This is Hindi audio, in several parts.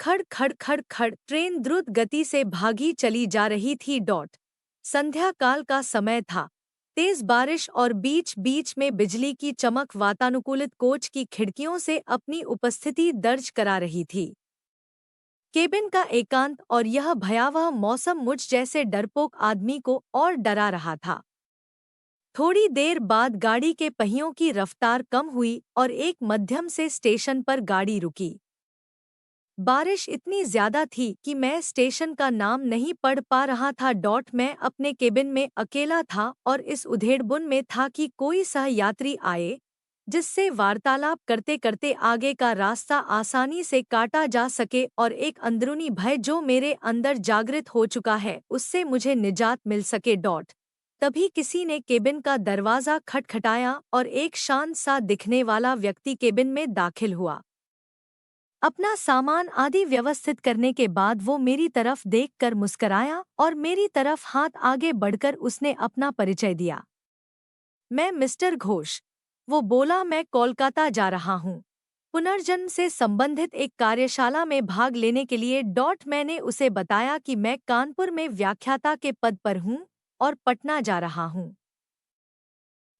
खड़ खड़ खड़ खड़ ट्रेन द्रुत गति से भागी चली जा रही थी। संध्या काल का समय था। तेज बारिश और बीच बीच में बिजली की चमक वातानुकूलित कोच की खिड़कियों से अपनी उपस्थिति दर्ज करा रही थी। केबिन का एकांत और यह भयावह मौसम मुझ जैसे डरपोक आदमी को और डरा रहा था। थोड़ी देर बाद गाड़ी के पहियों की रफ्तार कम हुई और एक मध्यम से स्टेशन पर गाड़ी रुकी। बारिश इतनी ज्यादा थी कि मैं स्टेशन का नाम नहीं पढ़ पा रहा था। मैं अपने केबिन में अकेला था और इस उधेड़बुन में था कि कोई सहयात्री आए जिससे वार्तालाप करते करते आगे का रास्ता आसानी से काटा जा सके और एक अंदरूनी भय जो मेरे अंदर जागृत हो चुका है उससे मुझे निजात मिल सके। तभी किसी ने केबिन का दरवाजा खटखटाया और एक शांत सा दिखने वाला व्यक्ति केबिन में दाखिल हुआ। अपना सामान आदि व्यवस्थित करने के बाद वो मेरी तरफ देखकर मुस्कराया और मेरी तरफ हाथ आगे बढ़कर उसने अपना परिचय दिया। मैं मिस्टर घोष, वो बोला। मैं कोलकाता जा रहा हूँ पुनर्जन्म से संबंधित एक कार्यशाला में भाग लेने के लिए। मैंने उसे बताया कि मैं कानपुर में व्याख्याता के पद पर हूँ और पटना जा रहा हूँ।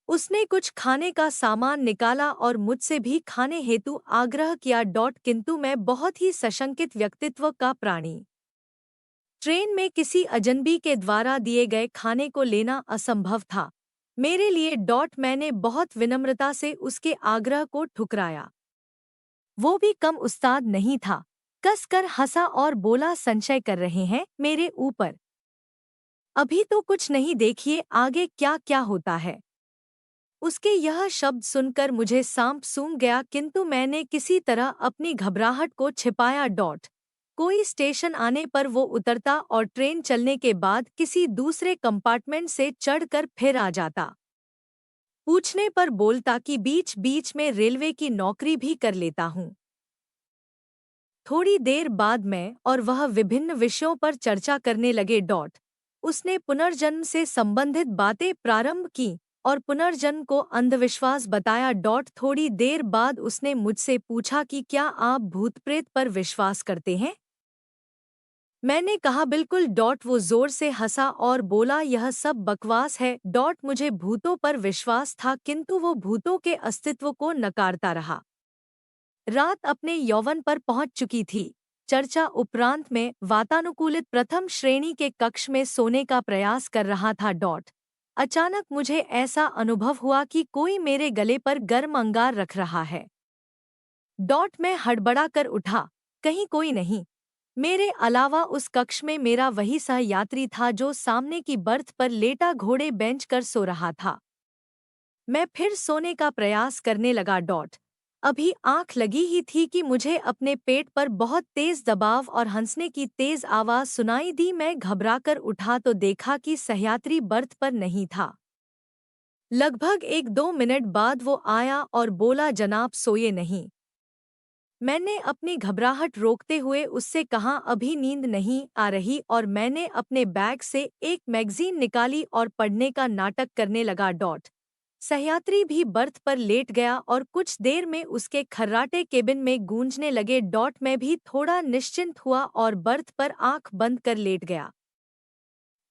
उसने कुछ खाने का सामान निकाला और मुझसे भी खाने हेतु आग्रह किया। किंतु मैं बहुत ही सशंकित व्यक्तित्व का प्राणी। ट्रेन में किसी अजनबी के द्वारा दिए गए खाने को लेना असंभव था मेरे लिए। मैंने बहुत विनम्रता से उसके आग्रह को ठुकराया। वो भी कम उस्ताद नहीं था, कसकर हंसा और बोला, संशय कर रहे हैं मेरे ऊपर? अभी तो कुछ नहीं, देखिए आगे क्या क्या होता है। उसके यह शब्द सुनकर मुझे सांप सूंघ गया, किंतु मैंने किसी तरह अपनी घबराहट को छिपाया। कोई स्टेशन आने पर वो उतरता और ट्रेन चलने के बाद किसी दूसरे कंपार्टमेंट से चढ़कर फिर आ जाता। पूछने पर बोलता कि बीच बीच में रेलवे की नौकरी भी कर लेता हूँ। थोड़ी देर बाद मैं और वह विभिन्न विषयों पर चर्चा करने लगे। उसने पुनर्जन्म से संबंधित बातें प्रारंभ की और पुनर्जन्म को अंधविश्वास बताया। थोड़ी देर बाद उसने मुझसे पूछा कि क्या आप भूत प्रेत पर विश्वास करते हैं? मैंने कहा बिल्कुल। वो जोर से हंसा और बोला, यह सब बकवास है। मुझे भूतों पर विश्वास था, किंतु वो भूतों के अस्तित्व को नकारता रहा। रात अपने यौवन पर पहुंच चुकी थी। चर्चा उपरांत में वातानुकूलित प्रथम श्रेणी के कक्ष में सोने का प्रयास कर रहा था। अचानक मुझे ऐसा अनुभव हुआ कि कोई मेरे गले पर गर्म अंगार रख रहा है। मैं हड़बड़ा कर उठा। कहीं कोई नहीं। मेरे अलावा उस कक्ष में मेरा वही सहयात्री था जो सामने की बर्थ पर लेटा घोड़े बेंच कर सो रहा था। मैं फिर सोने का प्रयास करने लगा। अभी आंख लगी ही थी कि मुझे अपने पेट पर बहुत तेज दबाव और हंसने की तेज आवाज सुनाई दी। मैं घबराकर उठा तो देखा कि सहयात्री बर्थ पर नहीं था। लगभग 1-2 मिनट बाद वो आया और बोला, जनाब सोए नहीं? मैंने अपनी घबराहट रोकते हुए उससे कहा, अभी नींद नहीं आ रही, और मैंने अपने बैग से एक मैगजीन निकाली और पढ़ने का नाटक करने लगा। सहयात्री भी बर्थ पर लेट गया और कुछ देर में उसके खर्राटे केबिन में गूंजने लगे। मैं भी थोड़ा निश्चिंत हुआ और बर्थ पर आंख बंद कर लेट गया।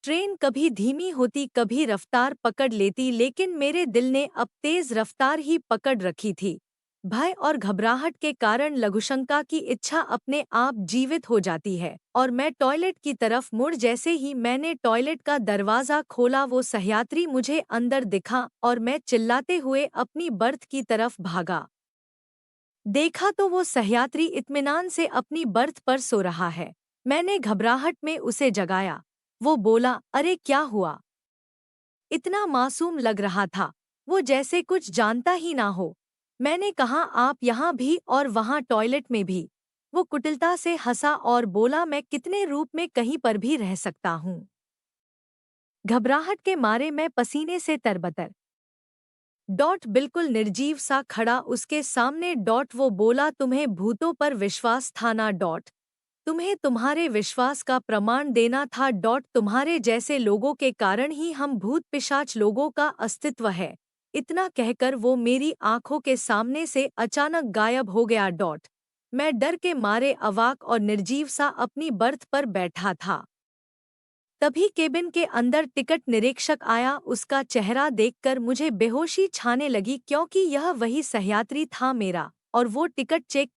ट्रेन कभी धीमी होती, कभी रफ्तार पकड़ लेती, लेकिन मेरे दिल ने अब तेज रफ्तार ही पकड़ रखी थी। भय और घबराहट के कारण लघुशंका की इच्छा अपने आप जीवित हो जाती है और मैं टॉयलेट की तरफ मुड़ जैसे ही मैंने टॉयलेट का दरवाजा खोला, वो सहयात्री मुझे अंदर दिखा और मैं चिल्लाते हुए अपनी बर्थ की तरफ भागा। देखा तो वो सहयात्री इत्मीनान से अपनी बर्थ पर सो रहा है। मैंने घबराहट में उसे जगाया। वो बोला, अरे क्या हुआ? इतना मासूम लग रहा था, वो जैसे कुछ जानता ही ना हो। मैंने कहा, आप यहाँ भी और वहाँ टॉयलेट में भी। वो कुटिलता से हंसा और बोला, मैं कितने रूप में कहीं पर भी रह सकता हूँ। घबराहट के मारे मैं पसीने से तरबतर। बिल्कुल निर्जीव सा खड़ा उसके सामने। वो बोला, तुम्हें भूतों पर विश्वास था ना? तुम्हें तुम्हारे विश्वास का प्रमाण देना था। तुम्हारे जैसे लोगों के कारण ही हम भूत पिशाच लोगों का अस्तित्व है। इतना कहकर वो मेरी आंखों के सामने से अचानक गायब हो गया। मैं डर के मारे अवाक और निर्जीव सा अपनी बर्थ पर बैठा था। तभी केबिन के अंदर टिकट निरीक्षक आया। उसका चेहरा देखकर मुझे बेहोशी छाने लगी क्योंकि यह वही सहयात्री था मेरा, और वो टिकट चेक